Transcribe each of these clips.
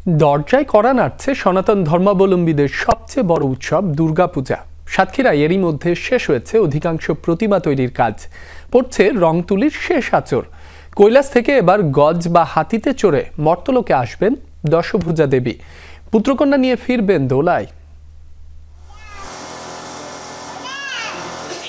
দরজায় কড়া নাড়ছে সনাতন ধর্মাবলম্বীদের সবচেয়ে বড় উৎসব দুর্গাপূজা। সাতক্ষীরায় এরই মধ্যে শেষ হয়েছে অধিকাংশ প্রতিমা তৈরির কাজ। পড়ছে রং তুলির শেষ আঁচড়। কৈলাস থেকে এবার গজ বা হাতিতে চড়ে মর্তলোকে আসবেন দশভুজা দেবী। পুত্রকন্যা নিয়ে ফিরবেন দোলায়।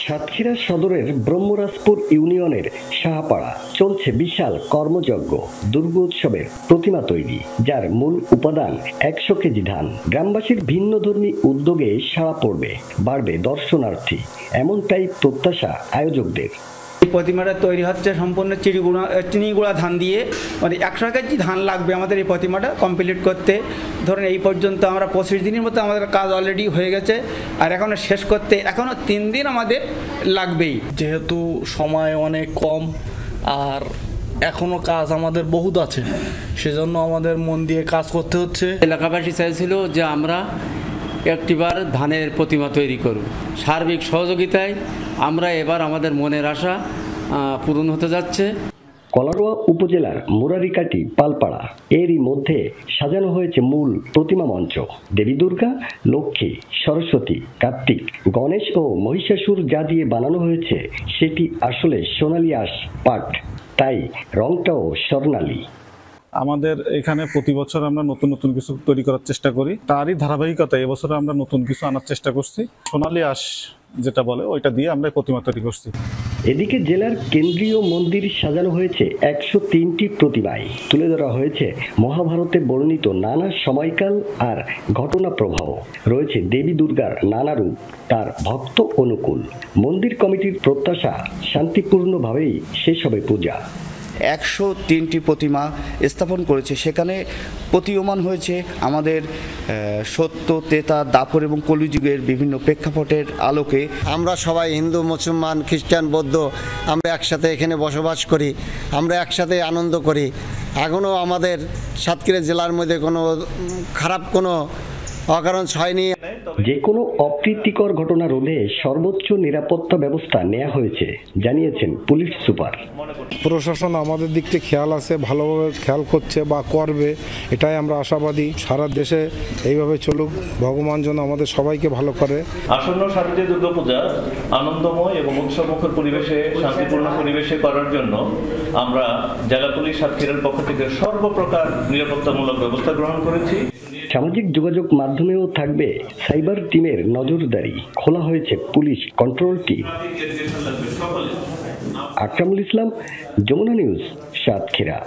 সাতক্ষীরা সদরের ব্রহ্মরাজপুর ইউনিয়নের শাহপাড়া চলছে বিশাল কর্মযজ্ঞ দুর্গোৎসবের প্রতিমা তৈরি, যার মূল উপাদান 100 কেজি ধান। গ্রামবাসীর ভিন্নধর্মী উদ্যোগে সাড়া পড়বে, বাড়বে দর্শনার্থী, এমনটাই প্রত্যাশা আয়োজকদের। প্রতিমাটা তৈরি হচ্ছে সম্পূর্ণ চিনিগুড়া ধান দিয়ে, মানে 100 কেজি ধান লাগবে আমাদের এই প্রতিমাটা কমপ্লিট করতে। ধরুন এই পর্যন্ত আমরা 25 দিনের মতো আমাদের কাজ অলরেডি হয়ে গেছে, আর এখনও শেষ করতে এখনও 3 দিন আমাদের লাগবেই। যেহেতু সময় অনেক কম আর এখনও কাজ আমাদের বহুত আছে, সেজন্য আমাদের মন দিয়ে কাজ করতে হচ্ছে। এলাকাবাসী চাইছিল যে আমরা একটিবার ধানের প্রতিমা তৈরি করব। সার্বিক সহযোগিতায় আমরা এবার আমাদের মনের আশা পূরণ হতে যাচ্ছে। কলারোয়া উপজেলার মুরারিকাটি পালপাড়া এরই মধ্যে সাজানো হয়েছে মূল প্রতিমা মঞ্চ। দেবী দুর্গা, লক্ষ্মী, সরস্বতী, কার্তিক, গণেশ ও মহিষাসুর যা দিয়ে বানানো হয়েছে সেটি আসলে সোনালী আঁশ পাট, তাই রংটাও স্বর্ণালী। আমাদের এখানে প্রতি বছর আমরা নতুন নতুন কিছু তৈরি করার চেষ্টা করি, তারই ধারাবাহিকতা এবছর আমরা নতুন কিছু আনার চেষ্টা করছি। সোনালী আঁশ যেটা বলে ওইটা দিয়ে আমরা প্রতিমা তৈরি করছি। এদিকে জেলার কেন্দ্রীয় মন্দির সাজানো হয়েছে 103টি প্রতিমায়। তুলে ধরা হয়েছে মহাভারতে বর্ণিত নানা সময়কাল আর ঘটনা প্রবাহ। রয়েছে দেবী দুর্গার নানা রূপ, তার ভক্ত অনুকূল। মন্দির কমিটির প্রত্যাশা শান্তিপূর্ণভাবেই শেষ হবে পূজা। 103টি প্রতিমা স্থাপন করেছে, সেখানে প্রতীয়মান হয়েছে আমাদের সত্য, ত্রেতা, দাপর এবং কলিযুগের বিভিন্ন প্রেক্ষাপটের আলোকে। আমরা সবাই হিন্দু, মুসলমান, খ্রিস্টান, বৌদ্ধ, আমরা একসাথে এখানে বসবাস করি, আমরা একসাথে আনন্দ করি। এখনও আমাদের সাতক্ষীরা জেলার মধ্যে কোনো খারাপ কোনো অকারণ হয়নি। যে কোনো অপ্রীতিকর ঘটনা রোধে সর্বোচ্চ নিরাপত্তা ব্যবস্থা নেওয়া হয়েছে জানিয়েছেন পুলিশ সুপার। প্রশাসন আমাদের দিক থেকে খেয়াল আছে, ভালোভাবে খেয়াল করছে বা করবে, এটাই আমরা আশাবাদী। সারা দেশে এইভাবে চলুক, ভগবান যেন আমাদের সবাইকে ভালো করে। আসন্ন শারদীয় দুর্গাপূজা আনন্দময় এবং উৎসবমুখর পরিবেশে, শান্তিপূর্ণ পরিবেশে করার জন্য আমরা জেলা পুলিশ সাতক্ষীরার পক্ষ থেকে সর্বপ্রকার নিরাপত্তামূলক ব্যবস্থা গ্রহণ করেছি। সামাজিক যোগাযোগ মাধ্যমেও থাকবে সাইবার টিমের নজরদারি। খোলা হয়েছে পুলিশ কন্ট্রোল টিম। আকরামুল ইসলাম, যমুনা নিউজ, সাতক্ষীরা।